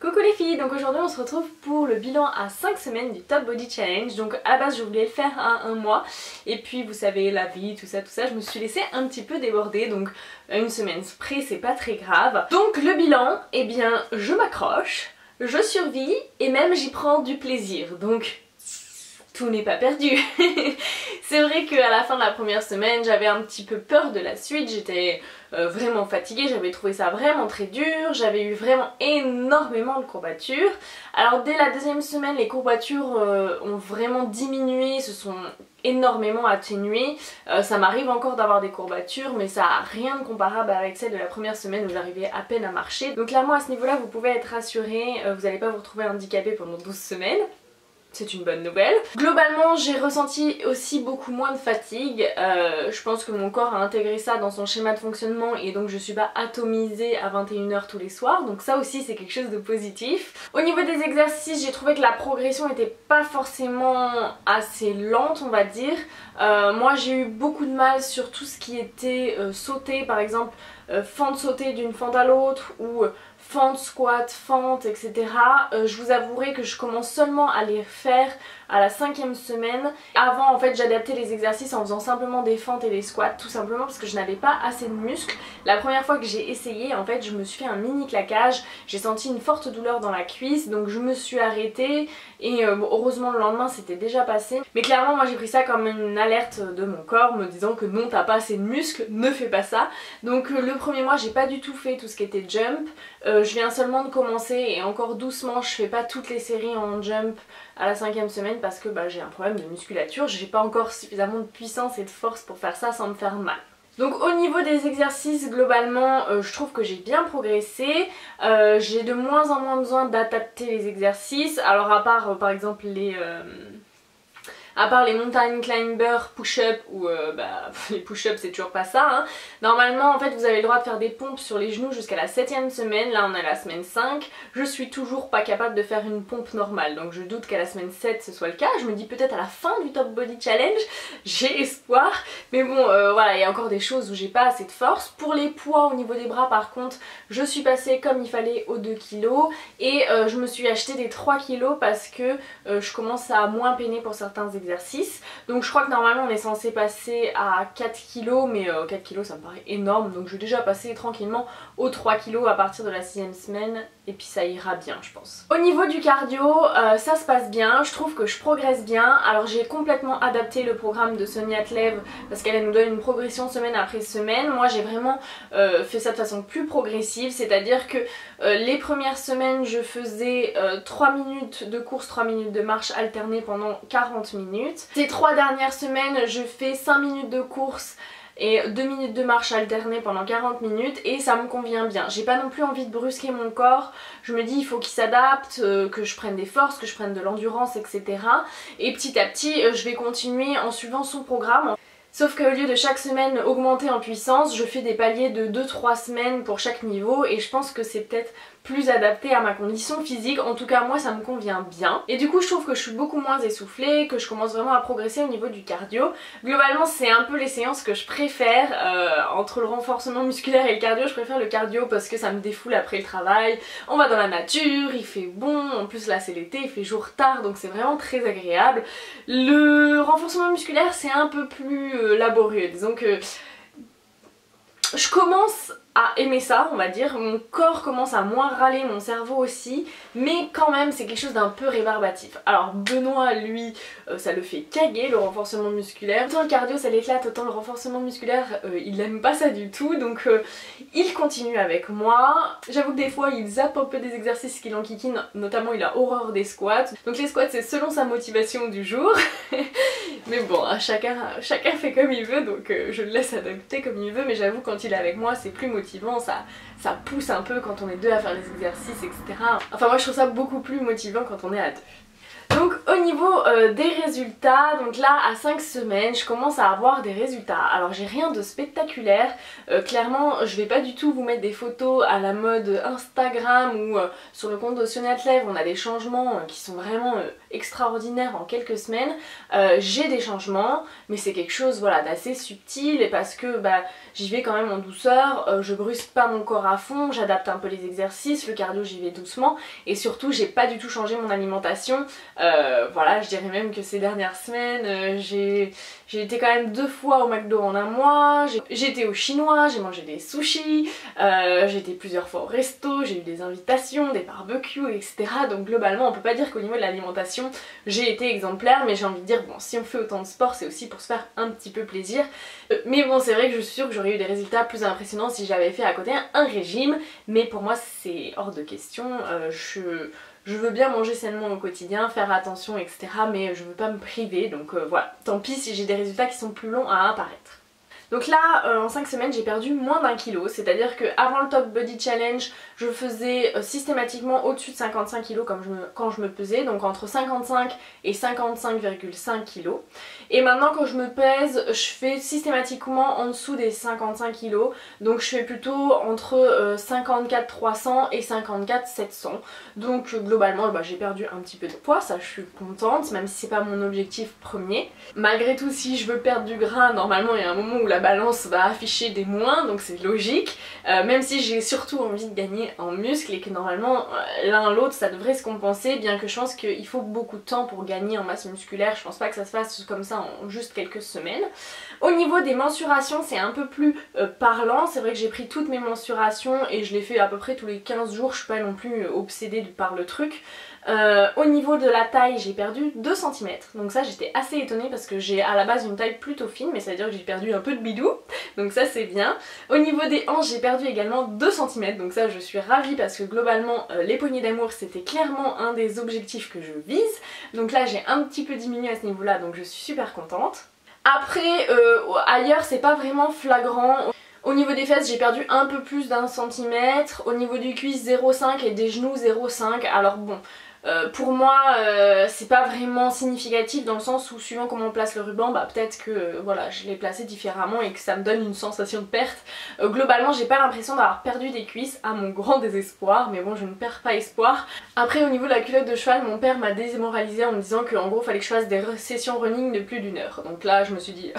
Coucou les filles, donc aujourd'hui on se retrouve pour le bilan à 5 semaines du Top Body Challenge. Donc à la base je voulais le faire à un mois et puis vous savez la vie, tout ça, je me suis laissée un petit peu déborder, donc une semaine près c'est pas très grave. Donc le bilan, eh bien je m'accroche, je survis et même j'y prends du plaisir, donc tout n'est pas perdu. C'est vrai qu'à la fin de la première semaine j'avais un petit peu peur de la suite, j'étais vraiment fatiguée, j'avais trouvé ça vraiment très dur, j'avais eu vraiment énormément de courbatures. Alors dès la deuxième semaine les courbatures ont vraiment diminué, se sont énormément atténuées. Ça m'arrive encore d'avoir des courbatures mais ça n'a rien de comparable avec celle de la première semaine où j'arrivais à peine à marcher. Donc clairement à ce niveau là vous pouvez être rassurés, vous n'allez pas vous retrouver handicapé pendant 12 semaines. C'est une bonne nouvelle. Globalement j'ai ressenti aussi beaucoup moins de fatigue, je pense que mon corps a intégré ça dans son schéma de fonctionnement et donc je suis pas atomisée à 21 h tous les soirs, donc ça aussi c'est quelque chose de positif. Au niveau des exercices j'ai trouvé que la progression n'était pas forcément assez lente on va dire. Moi j'ai eu beaucoup de mal sur tout ce qui était sauter par exemple, fente sauter d'une fente à l'autre ou fente, squat, fente, etc. Je vous avouerai que je commence seulement à les faire à la 5e semaine. Avant en fait j'adaptais les exercices en faisant simplement des fentes et des squats, tout simplement parce que je n'avais pas assez de muscles. La première fois que j'ai essayé en fait je me suis fait un mini claquage, j'ai senti une forte douleur dans la cuisse donc je me suis arrêtée et heureusement le lendemain c'était déjà passé. Mais clairement moi j'ai pris ça comme une alerte de mon corps me disant que non t'as pas assez de muscles, ne fais pas ça. Donc le premier mois j'ai pas du tout fait tout ce qui était jump, je viens seulement de commencer et encore doucement je fais pas toutes les séries en jump à la 5e semaine parce que j'ai un problème de musculature, j'ai pas encore suffisamment de puissance et de force pour faire ça sans me faire mal. Donc au niveau des exercices globalement je trouve que j'ai bien progressé, j'ai de moins en moins besoin d'adapter les exercices, alors à part par exemple les mountain climber push-up ou les push-up c'est toujours pas ça hein. Normalement en fait vous avez le droit de faire des pompes sur les genoux jusqu'à la 7e semaine, là on est à la semaine 5, je suis toujours pas capable de faire une pompe normale donc je doute qu'à la semaine 7 ce soit le cas, je me dis peut-être à la fin du Top Body Challenge, j'ai espoir, mais bon voilà il y a encore des choses où j'ai pas assez de force. Pour les poids au niveau des bras par contre je suis passée comme il fallait aux 2 kg et je me suis acheté des 3 kg parce que je commence à moins peiner pour certains exercices. Donc je crois que normalement on est censé passer à 4 kg mais 4 kg ça me paraît énorme donc je vais déjà passer tranquillement aux 3 kg à partir de la 6e semaine et puis ça ira bien je pense. Au niveau du cardio ça se passe bien, je trouve que je progresse bien. Alors j'ai complètement adapté le programme de Sonia Tlev parce qu'elle nous donne une progression semaine après semaine. Moi j'ai vraiment fait ça de façon plus progressive, c'est à dire que les premières semaines je faisais 3 minutes de course, 3 minutes de marche alternée pendant 40 minutes. Ces 3 dernières semaines je fais 5 minutes de course et 2 minutes de marche alternée pendant 40 minutes et ça me convient bien. J'ai pas non plus envie de brusquer mon corps, je me dis il faut qu'il s'adapte, que je prenne des forces, que je prenne de l'endurance etc. Et petit à petit je vais continuer en suivant son programme. Sauf qu'au lieu de chaque semaine augmenter en puissance, je fais des paliers de 2-3 semaines pour chaque niveau et je pense que c'est peut-être plus adapté à ma condition physique, en tout cas moi ça me convient bien. Et du coup je trouve que je suis beaucoup moins essoufflée, que je commence vraiment à progresser au niveau du cardio. Globalement c'est un peu les séances que je préfère, entre le renforcement musculaire et le cardio, je préfère le cardio parce que ça me défoule après le travail, on va dans la nature, il fait bon, en plus là c'est l'été, il fait jour tard donc c'est vraiment très agréable. Le renforcement musculaire c'est un peu plus laborieux, disons que je commence à aimer ça on va dire, mon corps commence à moins râler, mon cerveau aussi, mais quand même c'est quelque chose d'un peu rébarbatif. Alors Benoît lui ça le fait caguer le renforcement musculaire, autant le cardio ça l'éclate, autant le renforcement musculaire il aime pas ça du tout donc il continue avec moi. J'avoue que des fois il zappe un peu des exercices qu'il enquiquine, notamment il a horreur des squats, donc les squats c'est selon sa motivation du jour mais bon chacun fait comme il veut donc je le laisse adapter comme il veut, mais j'avoue quand il est avec moi c'est plus motivant, ça pousse un peu quand on est deux à faire les exercices etc. Enfin moi je trouve ça beaucoup plus motivant quand on est à deux. Donc au niveau des résultats, donc là à 5 semaines je commence à avoir des résultats. Alors j'ai rien de spectaculaire, clairement je vais pas du tout vous mettre des photos à la mode Instagram ou sur le compte de Sonia Tlev, on a des changements qui sont vraiment extraordinaires en quelques semaines. J'ai des changements mais c'est quelque chose voilà, d'assez subtil et parce que j'y vais quand même en douceur, je brusque pas mon corps à fond, j'adapte un peu les exercices, le cardio j'y vais doucement et surtout j'ai pas du tout changé mon alimentation. Voilà, je dirais même que ces dernières semaines j'ai été quand même 2 fois au McDo en un mois, j'ai été au chinois, j'ai mangé des sushis, j'ai été plusieurs fois au resto, j'ai eu des invitations, des barbecues, etc. Donc globalement on peut pas dire qu'au niveau de l'alimentation j'ai été exemplaire, mais j'ai envie de dire bon, si on fait autant de sport c'est aussi pour se faire un petit peu plaisir. Mais bon, c'est vrai que je suis sûre que j'aurais eu des résultats plus impressionnants si j'avais fait à côté un régime, mais pour moi c'est hors de question. Je veux bien manger sainement au quotidien, faire attention, etc. mais je veux pas me priver, donc voilà. Tant pis si j'ai des résultats qui sont plus longs à apparaître. Donc là, en 5 semaines, j'ai perdu moins d'1 kg, c'est-à-dire qu'avant le Top Body Challenge, je faisais systématiquement au-dessus de 55 kg quand je me pesais, donc entre 55 et 55,5 kg. Et maintenant quand je me pèse, je fais systématiquement en dessous des 55 kg, donc je fais plutôt entre 54 300 et 54 700. Donc globalement, j'ai perdu un petit peu de poids, ça je suis contente, même si c'est pas mon objectif premier. Malgré tout, si je veux perdre du gras, normalement il y a un moment où la balance va afficher des moins, donc c'est logique, même si j'ai surtout envie de gagner en muscles et que normalement l'un l'autre ça devrait se compenser, bien que je pense qu'il faut beaucoup de temps pour gagner en masse musculaire, je pense pas que ça se fasse comme ça en juste quelques semaines. Au niveau des mensurations c'est un peu plus parlant, c'est vrai que j'ai pris toutes mes mensurations et je les fais à peu près tous les 15 jours, je suis pas non plus obsédée par le truc. Au niveau de la taille j'ai perdu 2 cm, donc ça j'étais assez étonnée parce que j'ai à la base une taille plutôt fine, mais ça veut dire que j'ai perdu un peu de bidou, donc ça c'est bien. Au niveau des hanches j'ai perdu également 2 cm, donc ça je suis ravie parce que globalement les poignées d'amour c'était clairement un des objectifs que je vise, donc là j'ai un petit peu diminué à ce niveau là, donc je suis super contente. Après ailleurs c'est pas vraiment flagrant. Au niveau des fesses j'ai perdu un peu plus d'1 centimètre, au niveau du cuisse 0,5 et des genoux 0,5, alors bon pour moi c'est pas vraiment significatif dans le sens où suivant comment on place le ruban, peut-être que voilà je l'ai placé différemment et que ça me donne une sensation de perte. Globalement j'ai pas l'impression d'avoir perdu des cuisses à mon grand désespoir, mais bon je ne perds pas espoir. Après au niveau de la culotte de cheval, mon père m'a démoralisée en me disant qu'en gros fallait que je fasse des sessions running de plus d'1 heure, donc là je me suis dit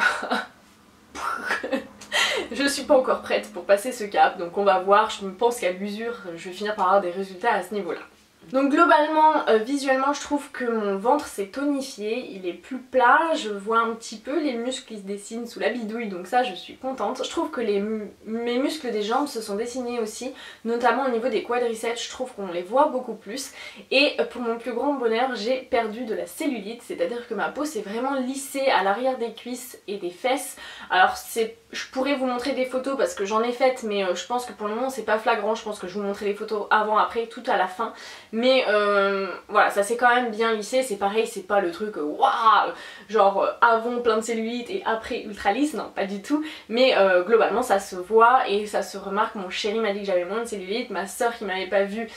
je suis pas encore prête pour passer ce cap, donc on va voir, je pense qu'à l'usure je vais finir par avoir des résultats à ce niveau là. Donc globalement, visuellement je trouve que mon ventre s'est tonifié, il est plus plat, je vois un petit peu les muscles qui se dessinent sous la bidouille, donc ça je suis contente. Je trouve que mes muscles des jambes se sont dessinés aussi, notamment au niveau des quadriceps, je trouve qu'on les voit beaucoup plus. Et pour mon plus grand bonheur, j'ai perdu de la cellulite, c'est-à-dire que ma peau s'est vraiment lissée à l'arrière des cuisses et des fesses. Alors je pourrais vous montrer des photos parce que j'en ai faites, mais je pense que pour le moment c'est pas flagrant, je pense que je vous montrerai les photos avant, après, tout à la fin. Mais voilà, ça s'est quand même bien lissé, c'est pareil, c'est pas le truc waouh, genre avant plein de cellulite et après ultra lisse, non pas du tout. Mais globalement ça se voit et ça se remarque, mon chéri m'a dit que j'avais moins de cellulite, ma soeur qui m'avait pas vue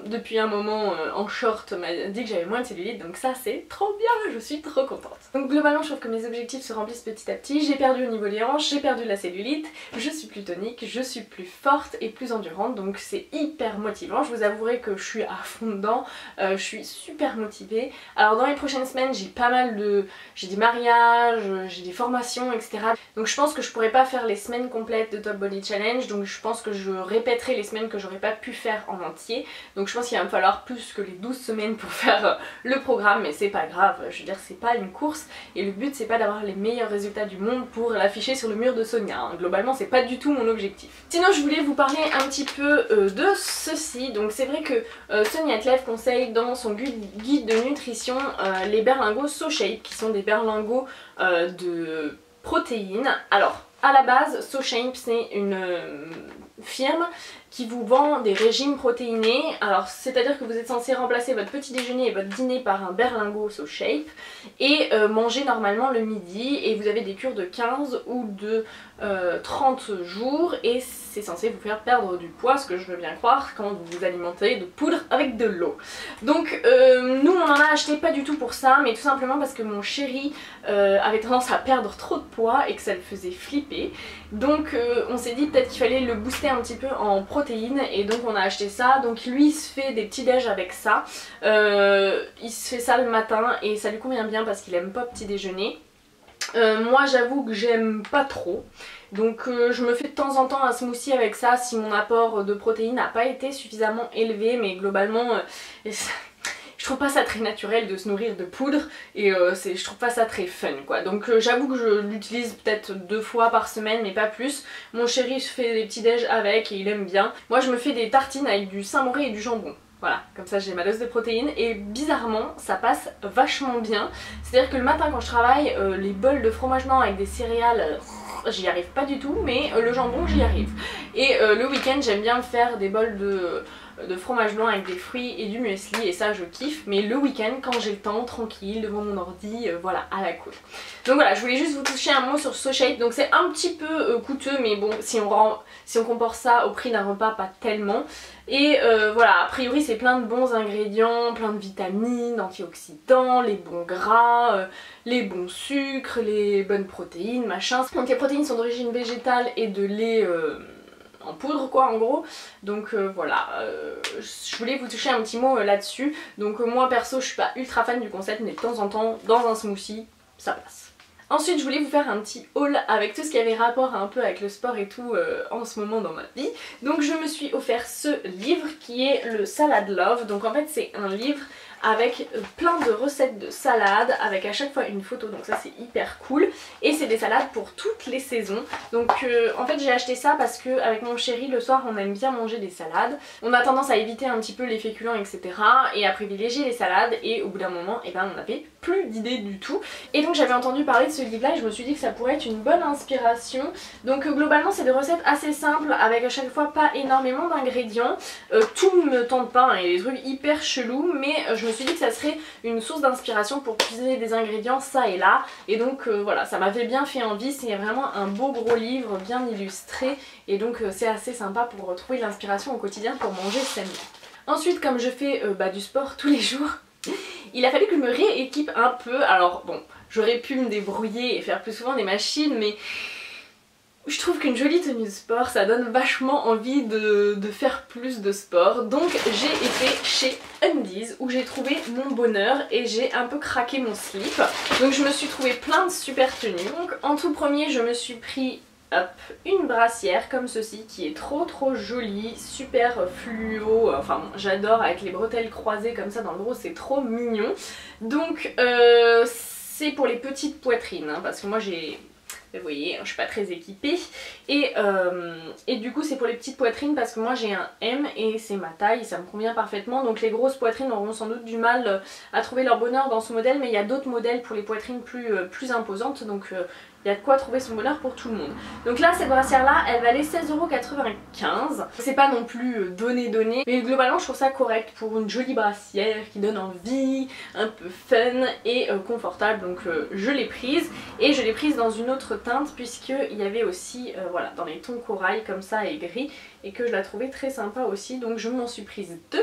depuis un moment en short m'a dit que j'avais moins de cellulite, donc ça c'est trop bien, je suis trop contente. Donc globalement je trouve que mes objectifs se remplissent petit à petit, j'ai perdu au niveau des hanches, j'ai perdu de la cellulite, je suis plus tonique, je suis plus forte et plus endurante, donc c'est hyper motivant. Je vous avouerai que je suis à fond dedans, je suis super motivée. Alors dans les prochaines semaines j'ai pas mal j'ai des mariages, j'ai des formations, etc. Donc je pense que je pourrais pas faire les semaines complètes de Top Body Challenge, donc je pense que je répéterai les semaines que j'aurais pas pu faire en entier. Donc je pense qu'il va me falloir plus que les 12 semaines pour faire le programme, mais c'est pas grave, je veux dire c'est pas une course et le but c'est pas d'avoir les meilleurs résultats du monde pour l'afficher sur le mur de Sonia, hein. Globalement c'est pas du tout mon objectif. Sinon je voulais vous parler un petit peu de ceci, donc c'est vrai que Sonia Tlev conseille dans son guide de nutrition les berlingots SoShape qui sont des berlingots de protéines. Alors À la base, SoShape c'est une firme qui vous vend des régimes protéinés. Alors c'est à dire que vous êtes censé remplacer votre petit déjeuner et votre dîner par un berlingot SoShape et manger normalement le midi, et vous avez des cures de 15 ou de 30 jours et c'est censé vous faire perdre du poids, ce que je veux bien croire quand vous vous alimentez de poudre avec de l'eau. Donc nous on en a acheté pas du tout pour ça, mais tout simplement parce que mon chéri avait tendance à perdre trop de poids et que ça le faisait flipper. Donc on s'est dit peut-être qu'il fallait le booster un petit peu en protéines, et donc on a acheté ça. Donc lui il se fait des petits déj avec ça, il se fait ça le matin et ça lui convient bien parce qu'il aime pas petit déjeuner. Moi j'avoue que j'aime pas trop, donc je me fais de temps en temps un smoothie avec ça si mon apport de protéines n'a pas été suffisamment élevé, mais globalement je trouve pas ça très naturel de se nourrir de poudre et je trouve pas ça très fun quoi. Donc j'avoue que je l'utilise peut-être 2 fois par semaine mais pas plus. Mon chéri se fait des petits déj avec et il aime bien. Moi je me fais des tartines avec du Saint-Moré et du jambon. Voilà, comme ça j'ai ma dose de protéines et bizarrement ça passe vachement bien. C'est à dire que le matin quand je travaille, les bols de fromage blanc avec des céréales, j'y arrive pas du tout, mais le jambon j'y arrive. Et le week-end j'aime bien faire des bols de fromage blanc avec des fruits et du muesli, et ça je kiffe, mais le week-end quand j'ai le temps, tranquille, devant mon ordi, voilà, à la cool. Donc voilà, je voulais juste vous toucher un mot sur SoShape. Donc c'est un petit peu coûteux, mais bon, si on compare ça au prix d'un repas, pas tellement. Et voilà, a priori c'est plein de bons ingrédients, plein de vitamines, antioxydants, les bons gras, les bons sucres, les bonnes protéines, machin. Donc les protéines sont d'origine végétale et de lait en poudre quoi en gros. Donc voilà, je voulais vous toucher un petit mot là-dessus. Donc moi perso je suis pas ultra fan du concept, mais de temps en temps dans un smoothie ça passe. Ensuite je voulais vous faire un petit haul avec tout ce qui avait rapport un peu avec le sport et tout en ce moment dans ma vie. Donc je me suis offert ce livre qui est le Salad Love. Donc en fait c'est un livre avec plein de recettes de salades avec à chaque fois une photo, donc ça c'est hyper cool, et c'est des salades pour toutes les saisons. Donc en fait j'ai acheté ça parce que avec mon chéri le soir on aime bien manger des salades, on a tendance à éviter un petit peu les féculents etc et à privilégier les salades, et au bout d'un moment et ben on n'avait plus d'idées du tout, et donc j'avais entendu parler de ce livre là et je me suis dit que ça pourrait être une bonne inspiration. Donc globalement c'est des recettes assez simples avec à chaque fois pas énormément d'ingrédients, tout me tente pas, hein, il y a des trucs hyper chelous, mais je me suis dit que ça serait une source d'inspiration pour puiser des ingrédients ça et là, et donc voilà, ça m'avait bien fait envie. C'est vraiment un beau gros livre bien illustré, et donc c'est assez sympa pour retrouver l'inspiration au quotidien pour manger sainement. Ensuite comme je fais du sport tous les jours, il a fallu que je me rééquipe un peu. Alors bon, j'aurais pu me débrouiller et faire plus souvent des machines, mais je trouve qu'une jolie tenue de sport ça donne vachement envie de faire plus de sport. Donc j'ai été chez Undies où j'ai trouvé mon bonheur et j'ai un peu craqué mon slip. Donc je me suis trouvé plein de super tenues. Donc en tout premier je me suis pris une brassière comme ceci qui est trop jolie, super fluo, enfin bon, j'adore avec les bretelles croisées comme ça dans le gros, c'est trop mignon. Donc c'est pour les petites poitrines hein, parce que moi j'ai... Vous voyez, je suis pas très équipée et du coup c'est pour les petites poitrines parce que moi j'ai un M et c'est ma taille, ça me convient parfaitement. Donc les grosses poitrines auront sans doute du mal à trouver leur bonheur dans ce modèle, mais il y a d'autres modèles pour les poitrines plus imposantes, donc il y a de quoi trouver son bonheur pour tout le monde. Donc là cette brassière là elle valait 16,95 €. C'est pas non plus donné, mais globalement je trouve ça correct pour une jolie brassière qui donne envie, un peu fun et confortable. Donc je l'ai prise, et je l'ai prise dans une autre teinte puisqu'il y avait aussi voilà, dans les tons corail comme ça et gris, et que je la trouvais très sympa aussi, donc je m'en suis prise 2.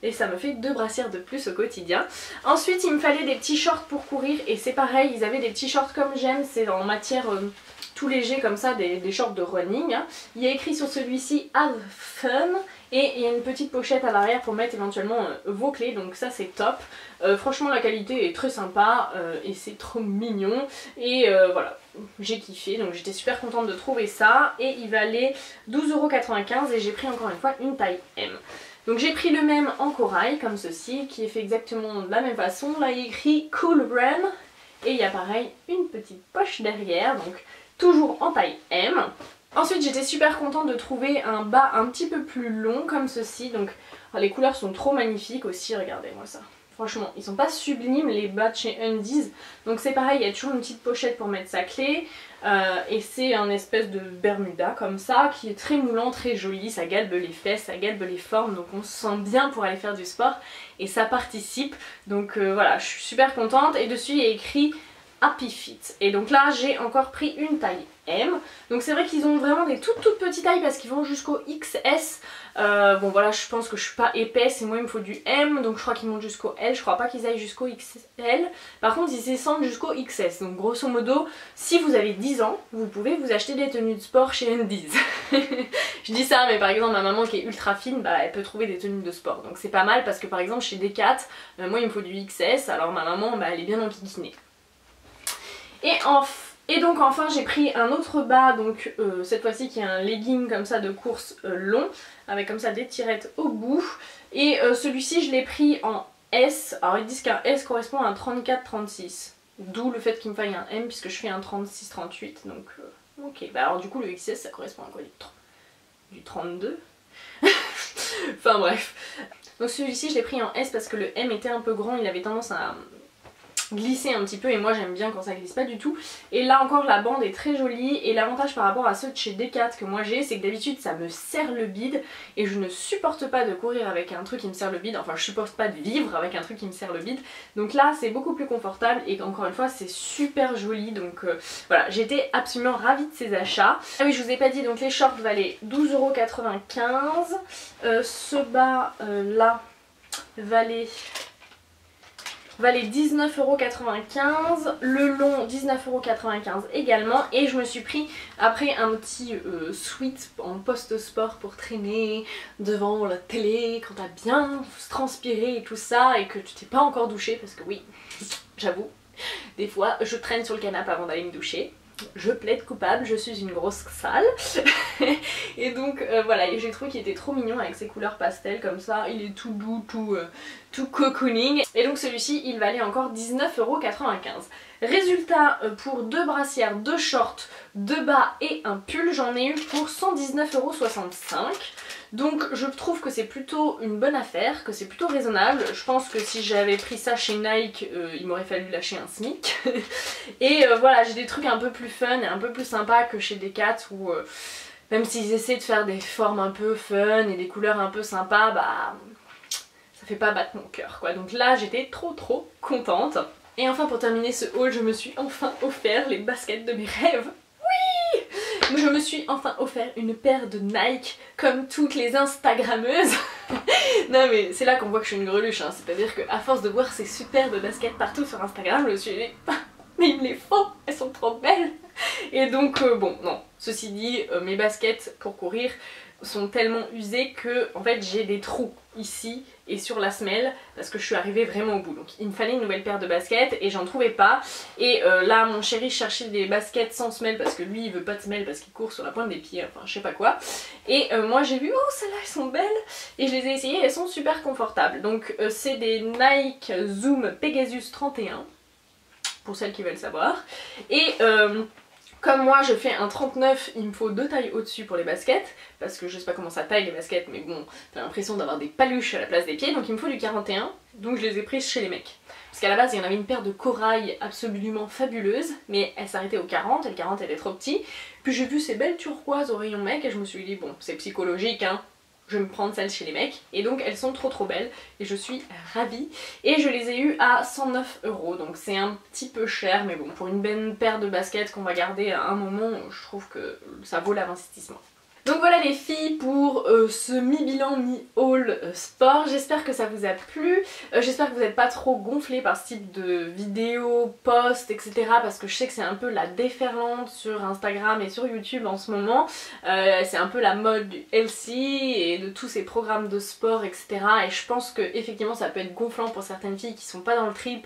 Et ça me fait 2 brassières de plus au quotidien. Ensuite il me fallait des petits shorts pour courir, et c'est pareil, ils avaient des petits shorts comme j'aime, c'est en matière tout léger comme ça, des shorts de running. Il y a écrit sur celui-ci Have Fun, et il y a une petite pochette à l'arrière pour mettre éventuellement vos clés, donc ça c'est top. Franchement la qualité est très sympa et c'est trop mignon, et voilà, j'ai kiffé, donc j'étais super contente de trouver ça, et il valait 12,95 € et j'ai pris encore une fois une taille M. Donc j'ai pris le même en corail comme ceci, qui est fait exactement de la même façon. Là il y a écrit Cool Brand, et il y a pareil une petite poche derrière, donc toujours en taille M. Ensuite j'étais super contente de trouver un bas un petit peu plus long comme ceci, donc les couleurs sont trop magnifiques aussi, regardez-moi ça. Franchement, ils sont pas sublimes les bas de chez Undies. Donc c'est pareil, il y a toujours une petite pochette pour mettre sa clé. Et c'est un espèce de bermuda comme ça, qui est très moulant, très joli. Ça galbe les fesses, ça galbe les formes. Donc on se sent bien pour aller faire du sport. Et ça participe. Donc voilà, je suis super contente. Et dessus il y a écrit Happy Fit. Et donc là j'ai encore pris une taille M. Donc c'est vrai qu'ils ont vraiment des toutes petites tailles parce qu'ils vont jusqu'au XS. Bon voilà, je pense que je suis pas épaisse et moi il me faut du M, donc je crois qu'ils montent jusqu'au L, je crois pas qu'ils aillent jusqu'au XL. Par contre ils descendent jusqu'au XS, donc grosso modo si vous avez 10 ans vous pouvez vous acheter des tenues de sport chez Undies. Je dis ça mais par exemple ma maman qui est ultra fine, bah elle peut trouver des tenues de sport, donc c'est pas mal parce que par exemple chez Decat, moi il me faut du XS, alors ma maman bah elle est bien enquiquinée. Et donc enfin j'ai pris un autre bas, donc cette fois-ci qui est un legging comme ça de course long, avec comme ça des tirettes au bout. Et celui-ci je l'ai pris en S, alors ils disent qu'un S correspond à un 34-36. D'où le fait qu'il me faille un M puisque je fais un 36-38, donc ok. Bah alors du coup le XS ça correspond à quoi, du 32. Enfin bref. Donc celui-ci je l'ai pris en S parce que le M était un peu grand, il avait tendance à glisser un petit peu et moi j'aime bien quand ça glisse pas du tout. Et là encore la bande est très jolie et l'avantage par rapport à ceux de chez Decat que moi j'ai, c'est que d'habitude ça me serre le bide et je ne supporte pas de courir avec un truc qui me serre le bide, enfin je supporte pas de vivre avec un truc qui me serre le bide. Donc là c'est beaucoup plus confortable et encore une fois c'est super joli, donc voilà, j'étais absolument ravie de ces achats. Ah oui, je vous ai pas dit, donc les shorts valaient 12,95 €, ce bas là valait 19,95 €, le long 19,95 € également, et je me suis pris après un petit sweat en post-sport pour traîner devant la télé quand t'as bien transpiré et tout ça et que tu t'es pas encore douché, parce que oui, j'avoue, des fois je traîne sur le canapé avant d'aller me doucher. Je plaide coupable, je suis une grosse sale. Et donc voilà, j'ai trouvé qu'il était trop mignon avec ses couleurs pastel comme ça, il est tout doux, tout cocooning. Et donc celui-ci il valait encore 19,95 €. Résultat, pour 2 brassières, 2 shorts, 2 bas et un pull, j'en ai eu pour 119,65 €. Donc je trouve que c'est plutôt une bonne affaire, que c'est plutôt raisonnable. Je pense que si j'avais pris ça chez Nike, il m'aurait fallu lâcher un SMIC. Et voilà, j'ai des trucs un peu plus fun et un peu plus sympas que chez Decat où même s'ils essaient de faire des formes un peu fun et des couleurs un peu sympas, bah ça fait pas battre mon cœur quoi. Donc là j'étais trop contente. Et enfin pour terminer ce haul, je me suis enfin offert les baskets de mes rêves. Je me suis enfin offert une paire de Nike comme toutes les Instagrammeuses. Non mais c'est là qu'on voit que je suis une greluche, hein. C'est à dire qu'à force de voir ces superbes baskets partout sur Instagram, je me suis dit mais il me les faut, elles sont trop belles. Et donc bon non, ceci dit mes baskets pour courir sont tellement usées que en fait j'ai des trous ici et sur la semelle parce que je suis arrivée vraiment au bout. Donc il me fallait une nouvelle paire de baskets et j'en trouvais pas. Et là mon chéri cherchait des baskets sans semelle parce que lui il veut pas de semelle parce qu'il court sur la pointe des pieds, enfin je sais pas quoi. Et moi j'ai vu, oh celles-là elles sont belles, et je les ai essayées, elles sont super confortables. Donc c'est des Nike Zoom Pegasus 31 pour celles qui veulent savoir. Et comme moi je fais un 39, il me faut 2 tailles au-dessus pour les baskets, parce que je sais pas comment ça taille les baskets, mais bon, t'as l'impression d'avoir des paluches à la place des pieds, donc il me faut du 41, donc je les ai prises chez les mecs. Parce qu'à la base il y en avait une paire de corail absolument fabuleuse, mais elle s'arrêtait au 40, et le 40 était trop petit. Puis j'ai vu ces belles turquoises au rayon mec, et je me suis dit bon, c'est psychologique hein, je vais me prendre celles chez les mecs, et donc elles sont trop belles et je suis ravie. Et je les ai eues à 109 €, donc c'est un petit peu cher, mais bon, pour une belle paire de baskets qu'on va garder à un moment, je trouve que ça vaut l'investissement. Donc voilà les filles pour ce mi-bilan, mi-haul sport. J'espère que ça vous a plu, j'espère que vous n'êtes pas trop gonflés par ce type de vidéos, posts, etc. Parce que je sais que c'est un peu la déferlante sur Instagram et sur YouTube en ce moment. C'est un peu la mode du healthy et de tous ces programmes de sport, etc. Et je pense que effectivement ça peut être gonflant pour certaines filles qui sont pas dans le trip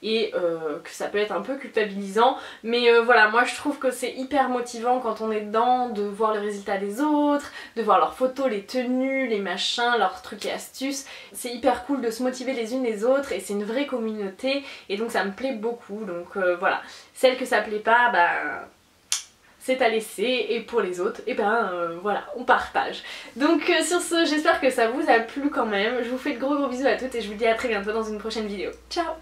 et que ça peut être un peu culpabilisant, mais voilà, moi je trouve que c'est hyper motivant quand on est dedans de voir le résultat des autres, de voir leurs photos, les tenues, les machins, leurs trucs et astuces. C'est hyper cool de se motiver les unes les autres et c'est une vraie communauté et donc ça me plaît beaucoup. Donc voilà, celle que ça plaît pas, bah c'est à laisser, et pour les autres, et ben voilà, on partage. Donc sur ce, j'espère que ça vous a plu quand même. Je vous fais de gros bisous à toutes et je vous dis à très bientôt dans une prochaine vidéo. Ciao!